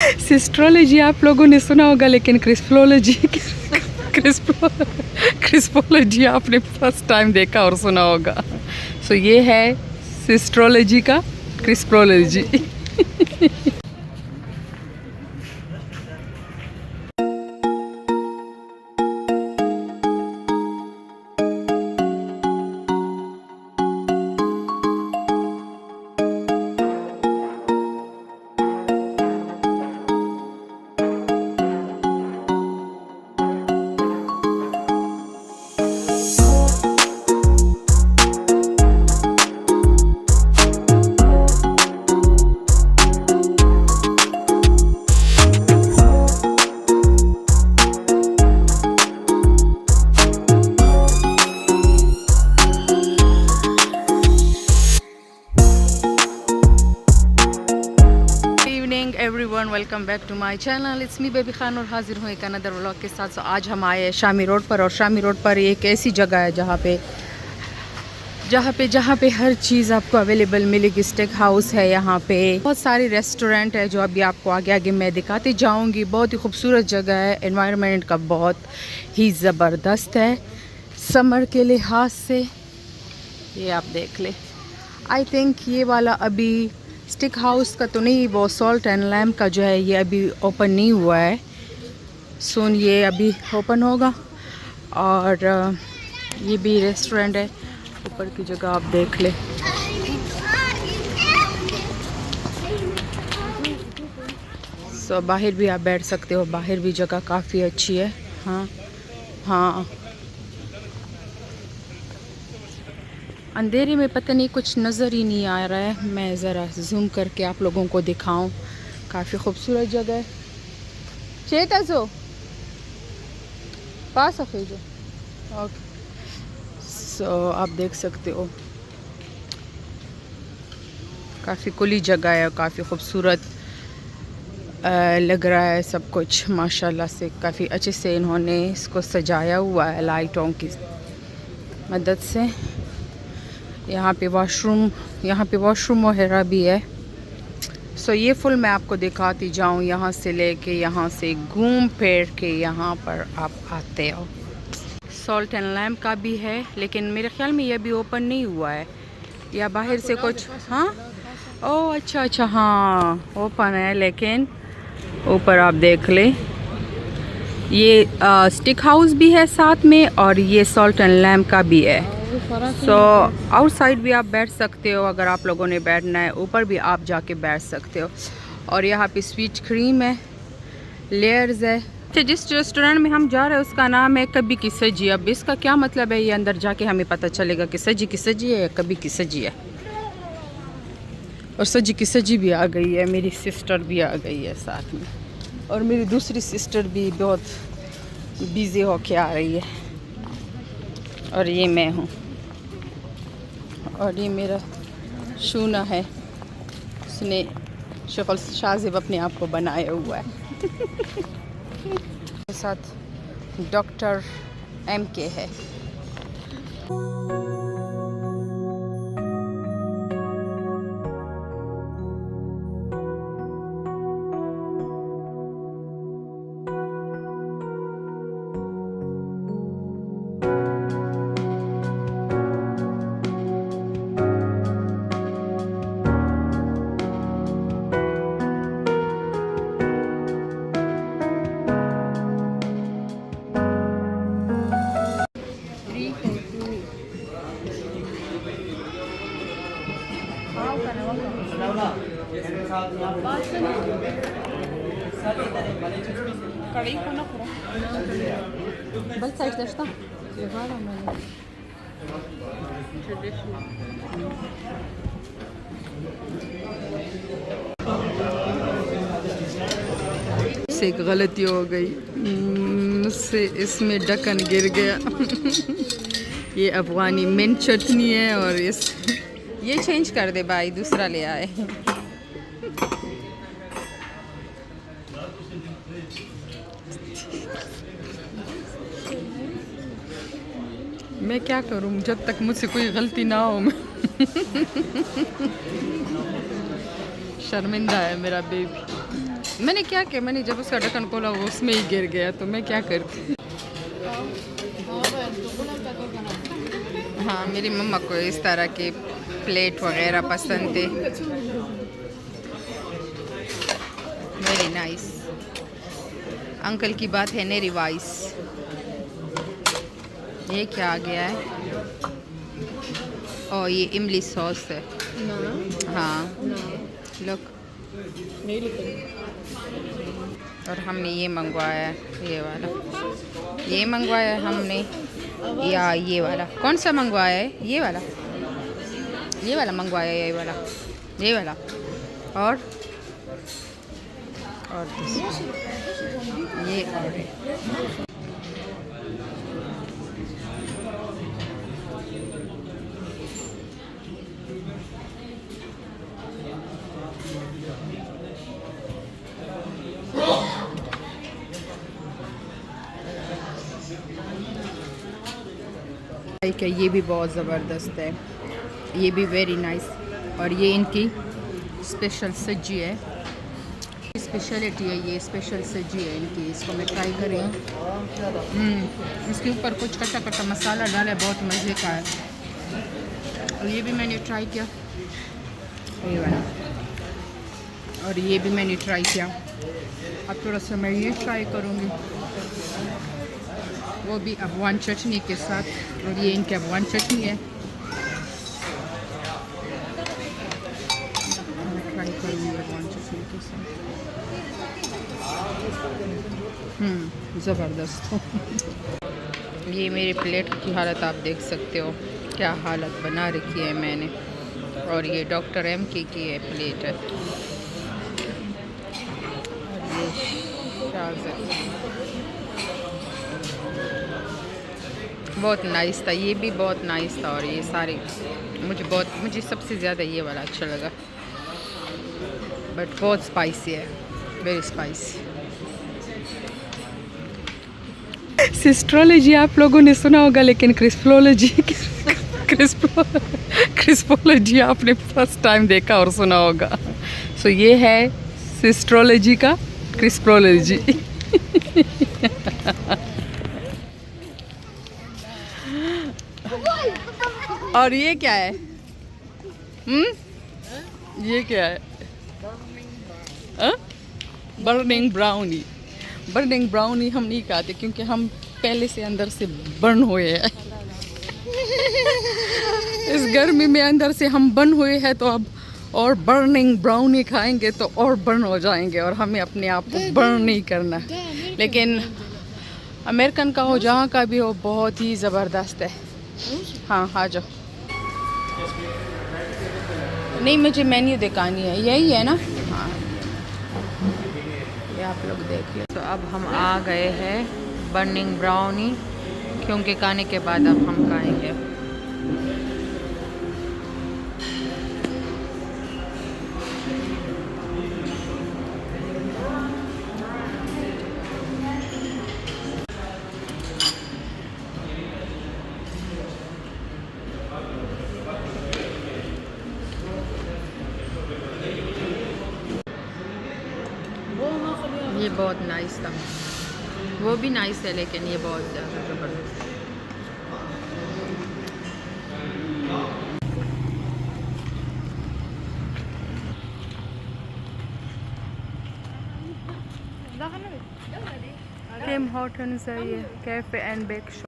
सिस्ट्रोलॉजी आप लोगों ने सुना होगा, लेकिन क्रिस्पोलॉजी आपने फर्स्ट टाइम देखा और सुना होगा। सो ये है सिस्ट्रोलॉजी का क्रिस्पोलॉजी। Everyone, welcome back to my channel. It's me baby Khan और हाजिर हूँ एक अनदर व्लॉग के साथ। आज हम आए हैं शामी रोड पर, और शामी रोड पर एक ऐसी जगह है जहाँ पे हर चीज़ आपको अवेलेबल मिलेगी। स्टेक हाउस है, यहाँ पे बहुत सारे रेस्टोरेंट है जो अभी आपको आगे आगे मैं दिखाती जाऊँगी। बहुत ही खूबसूरत जगह है, एनवायरनमेंट का बहुत ही ज़बरदस्त है समर के लिहाज से। ये आप देख ले। आई थिंक ये वाला अभी स्टिक हाउस का तो नहीं, वो सॉल्ट एंड लैम्प का जो है ये अभी ओपन नहीं हुआ है। सुन ये अभी ओपन होगा। और ये भी रेस्टोरेंट है, ऊपर की जगह आप देख ले। सो बाहर भी आप बैठ सकते हो, बाहर भी जगह काफ़ी अच्छी है। हाँ, अंधेरे में पता नहीं कुछ नज़र ही नहीं आ रहा है। मैं ज़रा जूम करके आप लोगों को दिखाऊं। काफ़ी खूबसूरत जगह है। चेतजो पास अफेजो। ओके, सो आप देख सकते हो काफ़ी खुली जगह है, काफ़ी खूबसूरत लग रहा है सब कुछ। माशाल्लाह से काफ़ी अच्छे से इन्होंने इसको सजाया हुआ है लाइटों की मदद से। यहाँ पे वॉशरूम वगैरह भी है। सो ये फुल मैं आपको दिखाती जाऊँ, यहाँ से लेके यहाँ से घूम फिर के यहाँ पर आप आते हो। सॉल्ट एंड लैम्प का भी है, लेकिन मेरे ख्याल में ये भी ओपन नहीं हुआ है, या बाहर से कुछ। हाँ, ओह अच्छा, हाँ ओपन है, लेकिन ऊपर आप देख ले ये स्टिक हाउस भी है साथ में, और ये सॉल्ट एंड लैम्प का भी है। सो आउटसाइड भी आप बैठ सकते हो अगर आप लोगों ने बैठना है, ऊपर भी आप जाके बैठ सकते हो। और यहाँ पे स्वीट क्रीम है, लेयर्स है। अच्छा, जिस रेस्टोरेंट में हम जा रहे हैं उसका नाम है कभी की सजी। अब इसका क्या मतलब है, ये अंदर जाके हमें पता चलेगा कि सजी की सजी है या कभी की सजी है। और सजी की सजी भी आ गई है, मेरी सिस्टर भी आ गई है साथ में, और मेरी दूसरी सिस्टर भी बहुत बिज़ी होके आ रही है। और ये मैं हूँ, और ये मेरा शूना है, उसने शक्ल शाजिब अपने आप को बनाया हुआ है। साथ डॉक्टर MK है। कड़ी को ना बस साइड दस्ता से एक गलती हो गई मुझसे, इसमें ढक्कन गिर गया। ये अफगानी मिंट चटनी है, और ये चेंज कर दे भाई, दूसरा ले आए। मैं क्या करूं, जब तक मुझसे कोई गलती ना हो। मैं शर्मिंदा है मेरा बेबी। मैंने क्या किया, मैंने जब उसका ढक्कन खोला वो उसमें ही गिर गया, तो मैं क्या करती। हाँ, मेरी मम्मा को इस तरह के प्लेट वगैरह पसंद थे। Very nice. अंकल की बात है ने रिवाइस। ये क्या आ गया है? ओ, ये इमली सॉस है। हाँ, लुक। और हमने ये मंगवाया है, ये वाला। ये मंगवाया है हमने, या ये वाला? कौन सा मंगवाया है? ये वाला। ये वाला मंगवाया है, ये वाला, ये वाला। और ये और क्या, ये भी बहुत ज़बरदस्त है, ये भी वेरी नाइस। और ये इनकी स्पेशल सब्जी है, स्पेशलिटी है, ये स्पेशल सब्जी है इनकी। इसको मैं ट्राई कर रही हूँ। इसके ऊपर कुछ कच्चा कच्चा मसाला डाला है, बहुत मज़े का है। और ये भी मैंने ट्राई किया, ये वाला। और ये भी मैंने ट्राई किया। अब थोड़ा सा मैं ये ट्राई करूँगी, वो भी अफगान चटनी के साथ। और ये इनकी अफगान चटनी है, ट्राई करूँगी अफगान चटनी के साथ। ज़बरदस्त। ये मेरे प्लेट की हालत आप देख सकते हो, क्या हालत बना रखी है मैंने। और ये डॉक्टर एम की है प्लेट है। और ये बहुत नाइस था, ये भी बहुत नाइस था। और ये सारे मुझे सबसे ज़्यादा ये वाला अच्छा लगा, बट बहुत स्पाइसी है, वेरी स्पाइसी। सिस्ट्रोलॉजी आप लोगों ने सुना होगा, लेकिन क्रिस्पोलॉजी आपने फर्स्ट टाइम देखा और सुना होगा। सो ये है सिस्ट्रोलॉजी का क्रिस्पोलॉजी। और ये क्या है? ये क्या है? Burning brownie. बर्निंग ब्राउनी हम नहीं खाते, क्योंकि हम पहले से अंदर से बर्न हुए हैं। इस गर्मी में अंदर से हम बर्न हुए हैं, तो अब और बर्निंग ब्राउनी खाएंगे तो और बर्न हो जाएंगे, और हमें अपने आप को बर्न नहीं करना। लेकिन अमेरिकन का हो, जहाँ का भी हो, बहुत ही ज़बरदस्त है। हाँ, आ जाओ। नहीं, मुझे मेन्यू दिखानी है, यही है ना? हाँ, ये आप लोग देखिए। तो अब हम आ गए हैं बर्निंग ब्राउनी, क्योंकि खाने के बाद अब हम खाएंगे। ये बहुत नाइस था, वो भी नाइस है, लेकिन ये बहुत ज़्यादा ज़बरदस्त है। Tim Hortons है ये, कैफ़े एंड बेक शॉप।